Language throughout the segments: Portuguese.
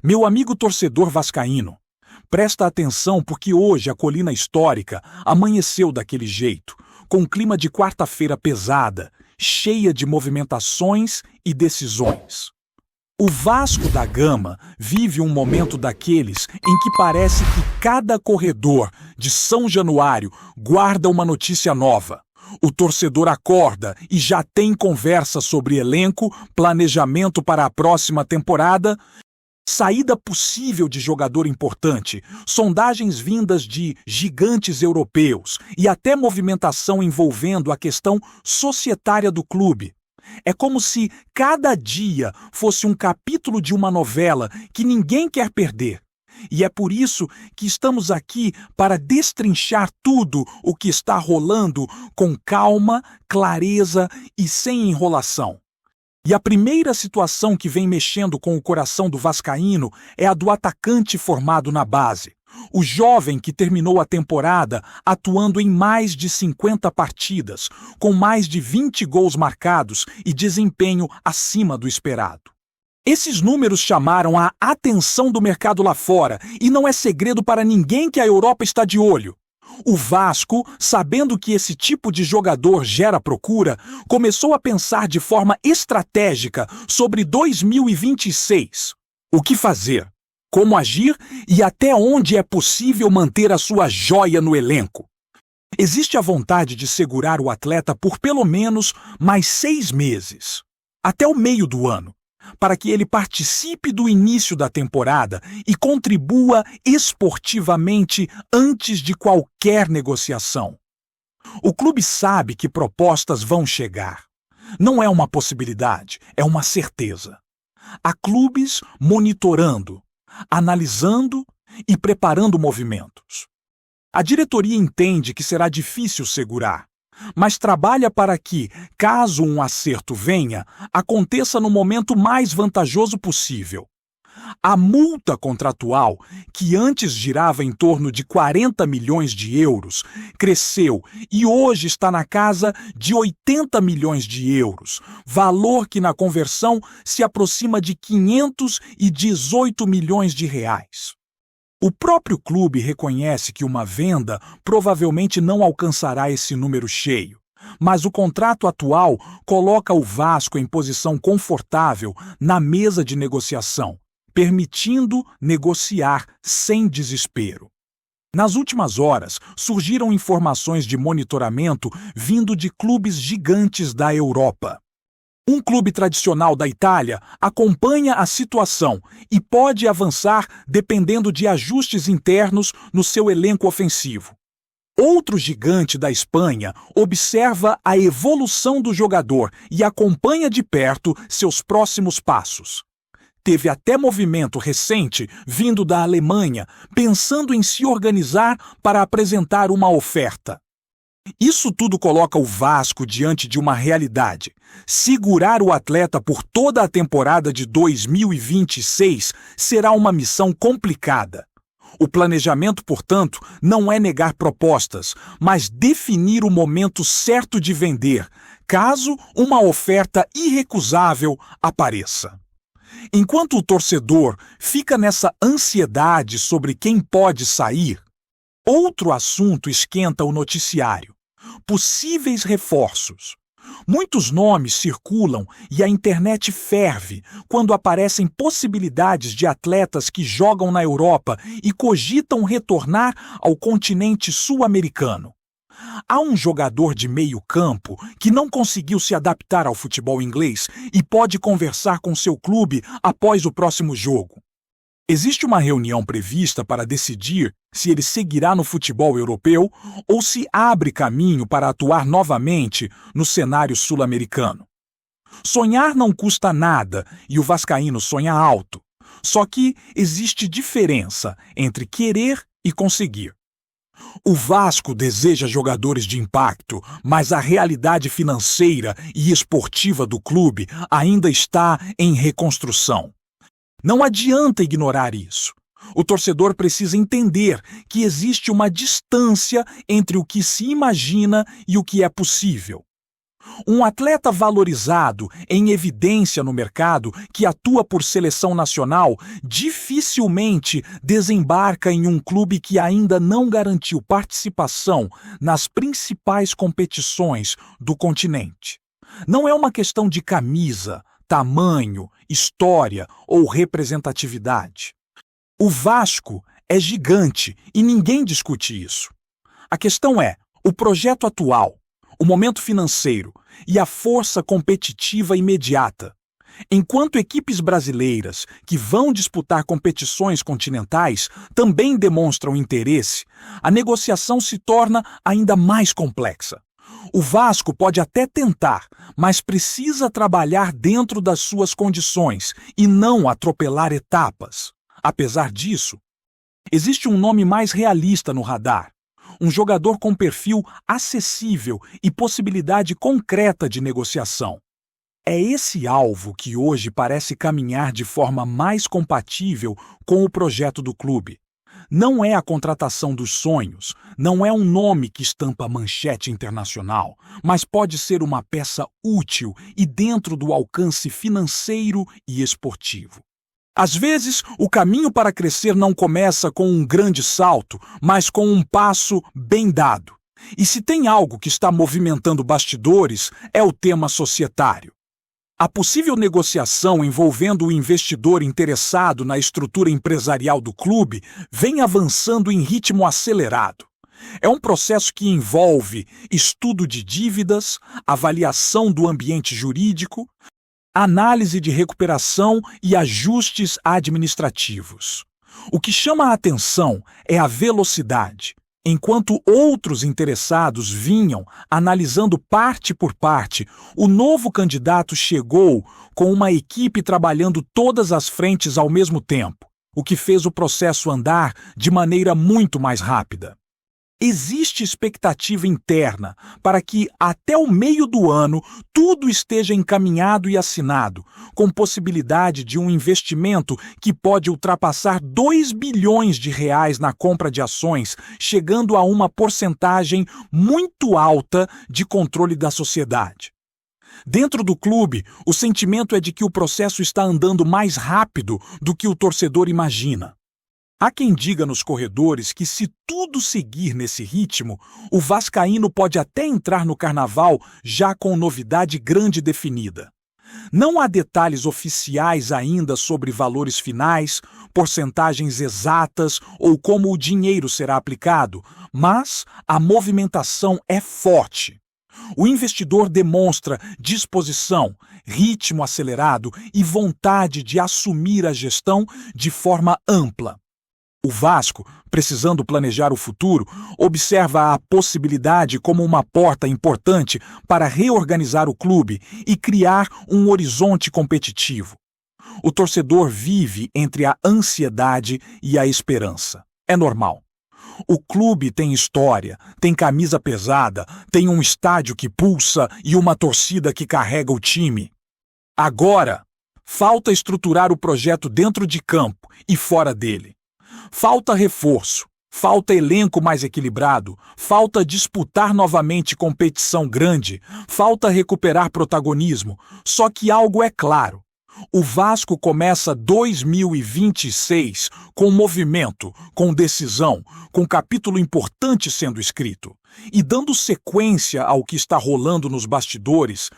Meu amigo torcedor vascaíno, presta atenção porque hoje a colina histórica amanheceu daquele jeito, com um clima de quarta-feira pesada, cheia de movimentações e decisões. O Vasco da Gama vive um momento daqueles em que parece que cada corredor de São Januário guarda uma notícia nova. O torcedor acorda e já tem conversa sobre elenco, planejamento para a próxima temporada, saída possível de jogador importante, sondagens vindas de gigantes europeus e até movimentação envolvendo a questão societária do clube. É como se cada dia fosse um capítulo de uma novela que ninguém quer perder. E é por isso que estamos aqui para destrinchar tudo o que está rolando com calma, clareza e sem enrolação. E a primeira situação que vem mexendo com o coração do vascaíno é a do atacante formado na base. O jovem que terminou a temporada atuando em mais de 50 partidas, com mais de 20 gols marcados e desempenho acima do esperado. Esses números chamaram a atenção do mercado lá fora e não é segredo para ninguém que a Europa está de olho. O Vasco, sabendo que esse tipo de jogador gera procura, começou a pensar de forma estratégica sobre 2026. O que fazer? Como agir e até onde é possível manter a sua joia no elenco. Existe a vontade de segurar o atleta por pelo menos mais 6 meses, até o meio do ano, para que ele participe do início da temporada e contribua esportivamente antes de qualquer negociação. O clube sabe que propostas vão chegar. Não é uma possibilidade, é uma certeza. Há clubes monitorando, analisando e preparando movimentos. A diretoria entende que será difícil segurar, mas trabalha para que, caso um acerto venha, aconteça no momento mais vantajoso possível. A multa contratual, que antes girava em torno de 40 milhões de euros, cresceu e hoje está na casa de 80 milhões de euros, valor que na conversão se aproxima de 518 milhões de reais. O próprio clube reconhece que uma venda provavelmente não alcançará esse número cheio, mas o contrato atual coloca o Vasco em posição confortável na mesa de negociação, permitindo negociar sem desespero. Nas últimas horas, surgiram informações de monitoramento vindo de clubes gigantes da Europa. Um clube tradicional da Itália acompanha a situação e pode avançar dependendo de ajustes internos no seu elenco ofensivo. Outro gigante da Espanha observa a evolução do jogador e acompanha de perto seus próximos passos. Teve até movimento recente vindo da Alemanha, pensando em se organizar para apresentar uma oferta. Isso tudo coloca o Vasco diante de uma realidade. Segurar o atleta por toda a temporada de 2026 será uma missão complicada. O planejamento, portanto, não é negar propostas, mas definir o momento certo de vender, caso uma oferta irrecusável apareça. Enquanto o torcedor fica nessa ansiedade sobre quem pode sair, outro assunto esquenta o noticiário: possíveis reforços. Muitos nomes circulam e a internet ferve quando aparecem possibilidades de atletas que jogam na Europa e cogitam retornar ao continente sul-americano. Há um jogador de meio-campo que não conseguiu se adaptar ao futebol inglês e pode conversar com seu clube após o próximo jogo. Existe uma reunião prevista para decidir se ele seguirá no futebol europeu ou se abre caminho para atuar novamente no cenário sul-americano. Sonhar não custa nada e o vascaíno sonha alto. Só que existe diferença entre querer e conseguir. O Vasco deseja jogadores de impacto, mas a realidade financeira e esportiva do clube ainda está em reconstrução. Não adianta ignorar isso. O torcedor precisa entender que existe uma distância entre o que se imagina e o que é possível. Um atleta valorizado, em evidência no mercado, que atua por seleção nacional, dificilmente desembarca em um clube que ainda não garantiu participação nas principais competições do continente. Não é uma questão de camisa, tamanho, história ou representatividade. O Vasco é gigante e ninguém discute isso. A questão é o projeto atual, o momento financeiro e a força competitiva imediata. Enquanto equipes brasileiras que vão disputar competições continentais também demonstram interesse, a negociação se torna ainda mais complexa. O Vasco pode até tentar, mas precisa trabalhar dentro das suas condições e não atropelar etapas. Apesar disso, existe um nome mais realista no radar. Um jogador com perfil acessível e possibilidade concreta de negociação. É esse alvo que hoje parece caminhar de forma mais compatível com o projeto do clube. Não é a contratação dos sonhos, não é um nome que estampa manchete internacional, mas pode ser uma peça útil e dentro do alcance financeiro e esportivo. Às vezes, o caminho para crescer não começa com um grande salto, mas com um passo bem dado. E se tem algo que está movimentando bastidores, é o tema societário. A possível negociação envolvendo o investidor interessado na estrutura empresarial do clube vem avançando em ritmo acelerado. É um processo que envolve estudo de dívidas, avaliação do ambiente jurídico, análise de recuperação e ajustes administrativos. O que chama a atenção é a velocidade. Enquanto outros interessados vinham analisando parte por parte, o novo candidato chegou com uma equipe trabalhando todas as frentes ao mesmo tempo, o que fez o processo andar de maneira muito mais rápida. Existe expectativa interna para que, até o meio do ano, tudo esteja encaminhado e assinado, com possibilidade de um investimento que pode ultrapassar 2 bilhões de reais na compra de ações, chegando a uma porcentagem muito alta de controle da sociedade. Dentro do clube, o sentimento é de que o processo está andando mais rápido do que o torcedor imagina. Há quem diga nos corredores que, se tudo seguir nesse ritmo, o vascaíno pode até entrar no carnaval já com novidade grande definida. Não há detalhes oficiais ainda sobre valores finais, porcentagens exatas ou como o dinheiro será aplicado, mas a movimentação é forte. O investidor demonstra disposição, ritmo acelerado e vontade de assumir a gestão de forma ampla. O Vasco, precisando planejar o futuro, observa a possibilidade como uma porta importante para reorganizar o clube e criar um horizonte competitivo. O torcedor vive entre a ansiedade e a esperança. É normal. O clube tem história, tem camisa pesada, tem um estádio que pulsa e uma torcida que carrega o time. Agora, falta estruturar o projeto dentro de campo e fora dele. Falta reforço, falta elenco mais equilibrado, falta disputar novamente competição grande, falta recuperar protagonismo. Só que algo é claro. O Vasco começa 2026 com movimento, com decisão, com capítulo importante sendo escrito. E dando sequência ao que está rolando nos bastidores,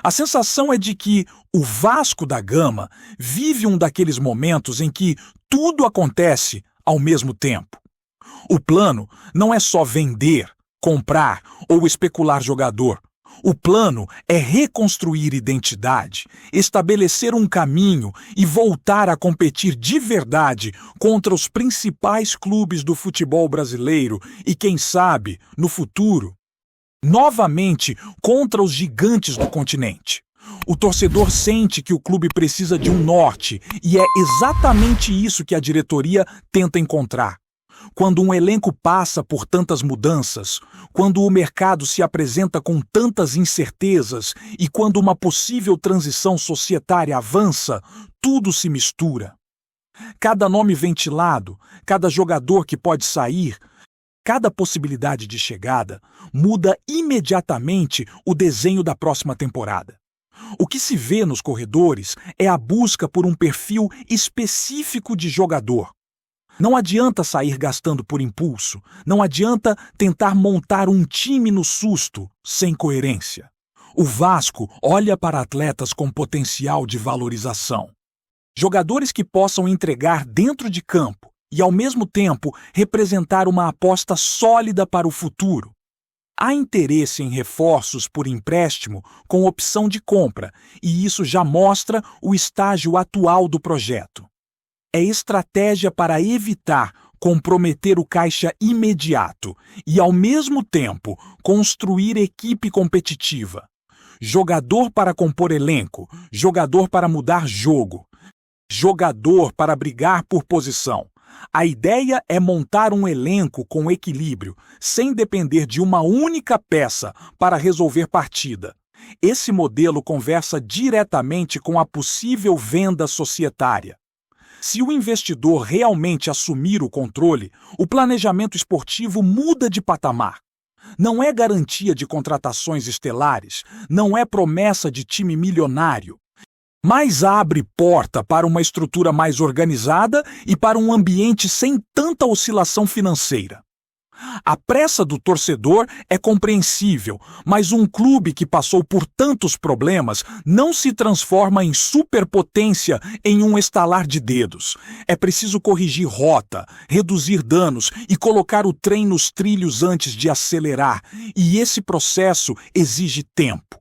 a sensação é de que o Vasco da Gama vive um daqueles momentos em que tudo acontece ao mesmo tempo. O plano não é só vender, comprar ou especular jogador. O plano é reconstruir identidade, estabelecer um caminho e voltar a competir de verdade contra os principais clubes do futebol brasileiro e, quem sabe, no futuro, novamente contra os gigantes do continente. O torcedor sente que o clube precisa de um norte e é exatamente isso que a diretoria tenta encontrar. Quando um elenco passa por tantas mudanças, quando o mercado se apresenta com tantas incertezas e quando uma possível transição societária avança, tudo se mistura. Cada nome ventilado, cada jogador que pode sair, cada possibilidade de chegada muda imediatamente o desenho da próxima temporada. O que se vê nos corredores é a busca por um perfil específico de jogador. Não adianta sair gastando por impulso, não adianta tentar montar um time no susto, sem coerência. O Vasco olha para atletas com potencial de valorização. Jogadores que possam entregar dentro de campo e, ao mesmo tempo, representar uma aposta sólida para o futuro. Há interesse em reforços por empréstimo com opção de compra, e isso já mostra o estágio atual do projeto. É estratégia para evitar comprometer o caixa imediato e, ao mesmo tempo, construir equipe competitiva. Jogador para compor elenco, jogador para mudar jogo, jogador para brigar por posição. A ideia é montar um elenco com equilíbrio, sem depender de uma única peça para resolver partida. Esse modelo conversa diretamente com a possível venda societária. Se o investidor realmente assumir o controle, o planejamento esportivo muda de patamar. Não é garantia de contratações estelares, não é promessa de time milionário, mas abre porta para uma estrutura mais organizada e para um ambiente sem tanta oscilação financeira. A pressa do torcedor é compreensível, mas um clube que passou por tantos problemas não se transforma em superpotência em um estalar de dedos. É preciso corrigir rota, reduzir danos e colocar o trem nos trilhos antes de acelerar, e esse processo exige tempo.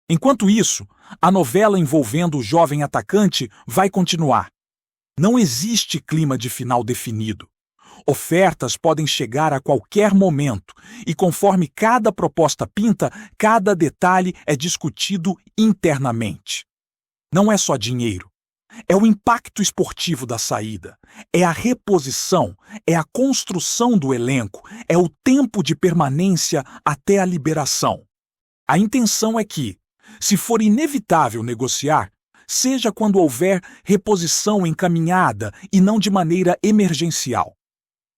Enquanto isso, a novela envolvendo o jovem atacante vai continuar. Não existe clima de final definido. Ofertas podem chegar a qualquer momento, e conforme cada proposta pinta, cada detalhe é discutido internamente. Não é só dinheiro. É o impacto esportivo da saída, é a reposição, é a construção do elenco, é o tempo de permanência até a liberação. A intenção é que, se for inevitável negociar, seja quando houver reposição encaminhada e não de maneira emergencial.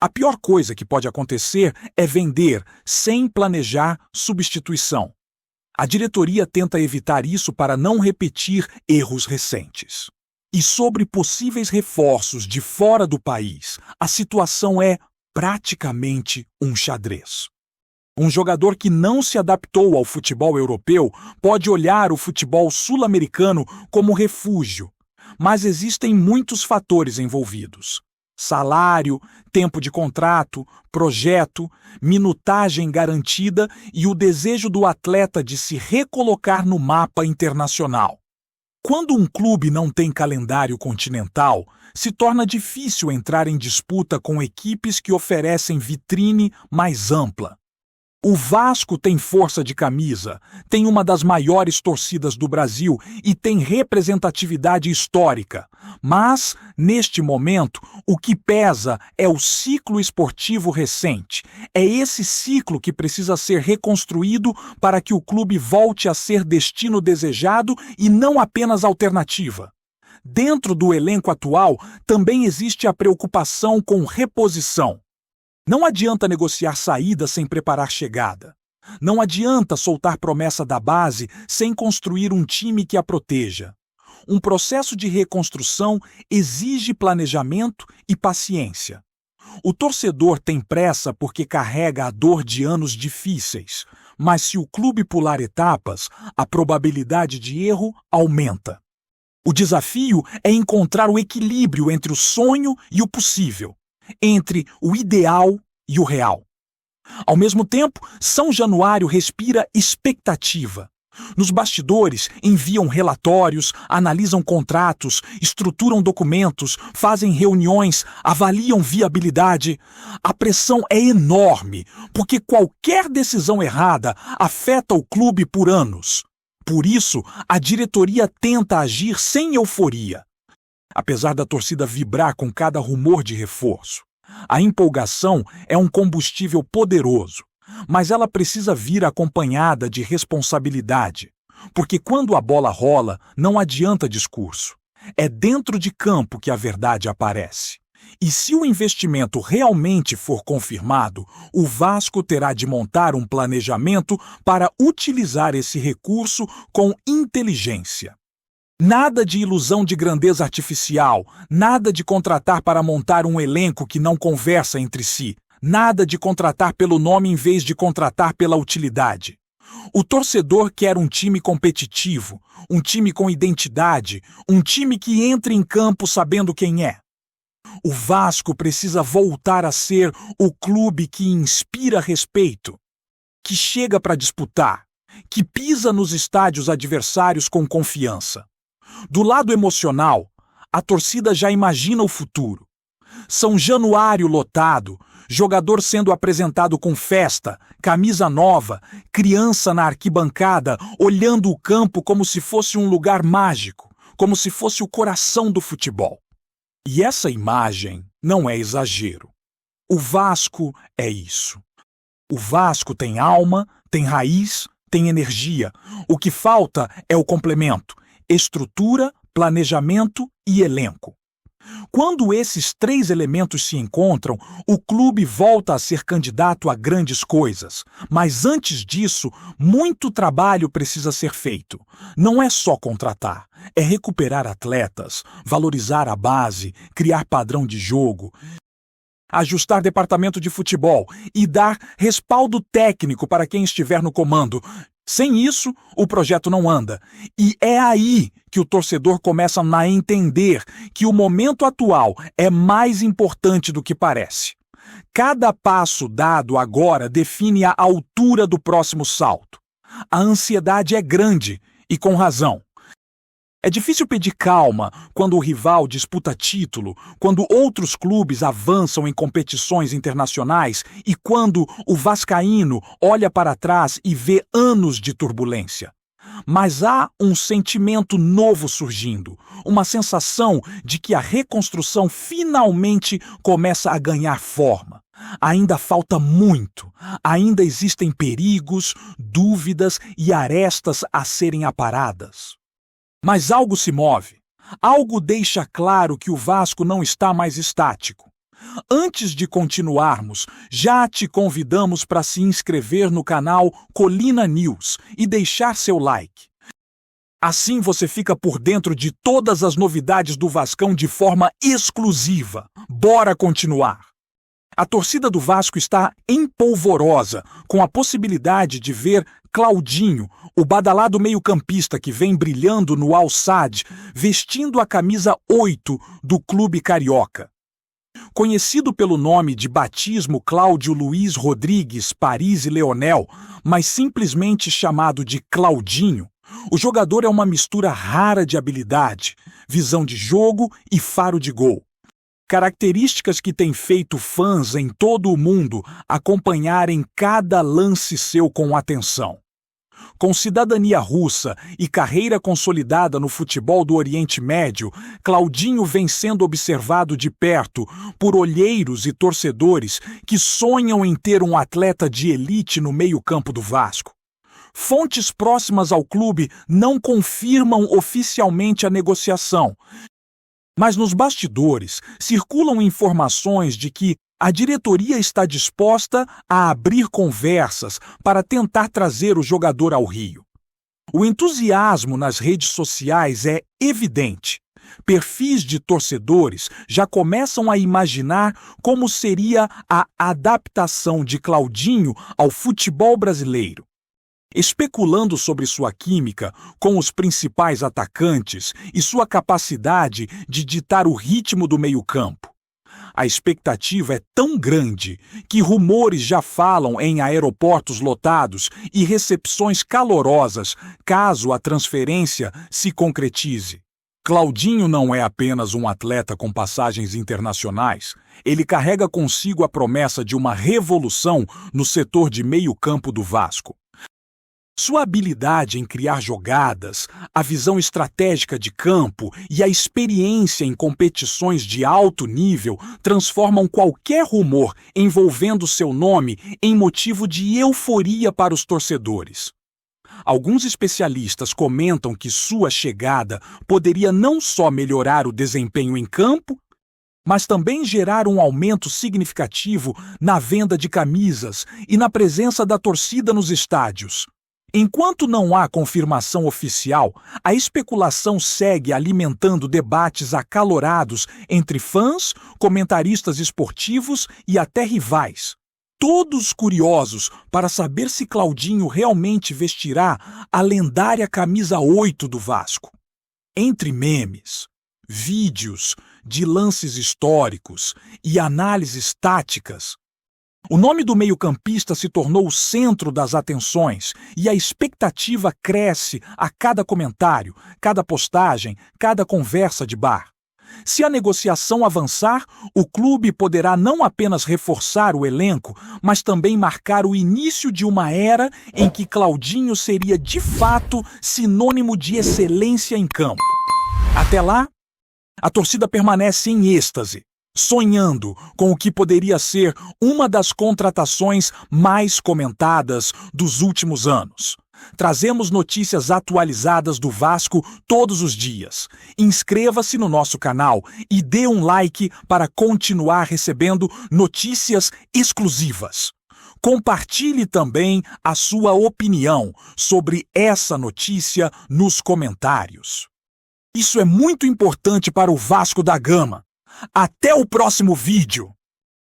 A pior coisa que pode acontecer é vender sem planejar substituição. A diretoria tenta evitar isso para não repetir erros recentes. E sobre possíveis reforços de fora do país, a situação é praticamente um xadrez. Um jogador que não se adaptou ao futebol europeu pode olhar o futebol sul-americano como refúgio, mas existem muitos fatores envolvidos. Salário, tempo de contrato, projeto, minutagem garantida e o desejo do atleta de se recolocar no mapa internacional. Quando um clube não tem calendário continental, se torna difícil entrar em disputa com equipes que oferecem vitrine mais ampla. O Vasco tem força de camisa, tem uma das maiores torcidas do Brasil e tem representatividade histórica. Mas, neste momento, o que pesa é o ciclo esportivo recente. É esse ciclo que precisa ser reconstruído para que o clube volte a ser destino desejado e não apenas alternativa. Dentro do elenco atual, também existe a preocupação com reposição. Não adianta negociar saída sem preparar chegada. Não adianta soltar promessa da base sem construir um time que a proteja. Um processo de reconstrução exige planejamento e paciência. O torcedor tem pressa porque carrega a dor de anos difíceis, mas se o clube pular etapas, a probabilidade de erro aumenta. O desafio é encontrar o equilíbrio entre o sonho e o possível, entre o ideal e o real. Ao mesmo tempo, São Januário respira expectativa. Nos bastidores, enviam relatórios, analisam contratos, estruturam documentos, fazem reuniões, avaliam viabilidade. A pressão é enorme, porque qualquer decisão errada afeta o clube por anos. Por isso, a diretoria tenta agir sem euforia. Apesar da torcida vibrar com cada rumor de reforço, a empolgação é um combustível poderoso, mas ela precisa vir acompanhada de responsabilidade, porque quando a bola rola, não adianta discurso. É dentro de campo que a verdade aparece. E se o investimento realmente for confirmado, o Vasco terá de montar um planejamento para utilizar esse recurso com inteligência. Nada de ilusão de grandeza artificial, nada de contratar para montar um elenco que não conversa entre si, nada de contratar pelo nome em vez de contratar pela utilidade. O torcedor quer um time competitivo, um time com identidade, um time que entre em campo sabendo quem é. O Vasco precisa voltar a ser o clube que inspira respeito, que chega para disputar, que pisa nos estádios adversários com confiança. Do lado emocional, a torcida já imagina o futuro. São Januário lotado, jogador sendo apresentado com festa, camisa nova, criança na arquibancada olhando o campo como se fosse um lugar mágico, como se fosse o coração do futebol. E essa imagem não é exagero. O Vasco é isso. O Vasco tem alma, tem raiz, tem energia. O que falta é o complemento: estrutura, planejamento e elenco. Quando esses três elementos se encontram, o clube volta a ser candidato a grandes coisas. Mas antes disso, muito trabalho precisa ser feito. Não é só contratar, é recuperar atletas, valorizar a base, criar padrão de jogo, ajustar departamento de futebol e dar respaldo técnico para quem estiver no comando. Sem isso, o projeto não anda. E é aí que o torcedor começa a entender que o momento atual é mais importante do que parece. Cada passo dado agora define a altura do próximo salto. A ansiedade é grande, e com razão. É difícil pedir calma quando o rival disputa título, quando outros clubes avançam em competições internacionais e quando o vascaíno olha para trás e vê anos de turbulência. Mas há um sentimento novo surgindo, uma sensação de que a reconstrução finalmente começa a ganhar forma. Ainda falta muito, ainda existem perigos, dúvidas e arestas a serem aparadas. Mas algo se move, algo deixa claro que o Vasco não está mais estático. Antes de continuarmos, já te convidamos para se inscrever no canal Colina News e deixar seu like. Assim você fica por dentro de todas as novidades do Vascão de forma exclusiva. Bora continuar! A torcida do Vasco está empolvorosa com a possibilidade de ver Claudinho, o badalado meio-campista que vem brilhando no Al-Sadd, vestindo a camisa 8 do clube carioca. Conhecido pelo nome de batismo Cláudio Luiz Rodrigues Paris e Leonel, mas simplesmente chamado de Claudinho, o jogador é uma mistura rara de habilidade, visão de jogo e faro de gol. Características que têm feito fãs em todo o mundo acompanharem cada lance seu com atenção. Com cidadania russa e carreira consolidada no futebol do Oriente Médio, Claudinho vem sendo observado de perto por olheiros e torcedores que sonham em ter um atleta de elite no meio-campo do Vasco. Fontes próximas ao clube não confirmam oficialmente a negociação, mas nos bastidores circulam informações de que a diretoria está disposta a abrir conversas para tentar trazer o jogador ao Rio. O entusiasmo nas redes sociais é evidente. Perfis de torcedores já começam a imaginar como seria a adaptação de Claudinho ao futebol brasileiro. Especulando sobre sua química com os principais atacantes e sua capacidade de ditar o ritmo do meio-campo. A expectativa é tão grande que rumores já falam em aeroportos lotados e recepções calorosas caso a transferência se concretize. Claudinho não é apenas um atleta com passagens internacionais. Ele carrega consigo a promessa de uma revolução no setor de meio-campo do Vasco. Sua habilidade em criar jogadas, a visão estratégica de campo e a experiência em competições de alto nível transformam qualquer rumor envolvendo seu nome em motivo de euforia para os torcedores. Alguns especialistas comentam que sua chegada poderia não só melhorar o desempenho em campo, mas também gerar um aumento significativo na venda de camisas e na presença da torcida nos estádios. Enquanto não há confirmação oficial, a especulação segue alimentando debates acalorados entre fãs, comentaristas esportivos e até rivais. Todos curiosos para saber se Claudinho realmente vestirá a lendária camisa 8 do Vasco. Entre memes, vídeos de lances históricos e análises táticas, o nome do meio-campista se tornou o centro das atenções e a expectativa cresce a cada comentário, cada postagem, cada conversa de bar. Se a negociação avançar, o clube poderá não apenas reforçar o elenco, mas também marcar o início de uma era em que Claudinho seria de fato sinônimo de excelência em campo. Até lá, a torcida permanece em êxtase, sonhando com o que poderia ser uma das contratações mais comentadas dos últimos anos. Trazemos notícias atualizadas do Vasco todos os dias. Inscreva-se no nosso canal e dê um like para continuar recebendo notícias exclusivas. Compartilhe também a sua opinião sobre essa notícia nos comentários. Isso é muito importante para o Vasco da Gama. Até o próximo vídeo!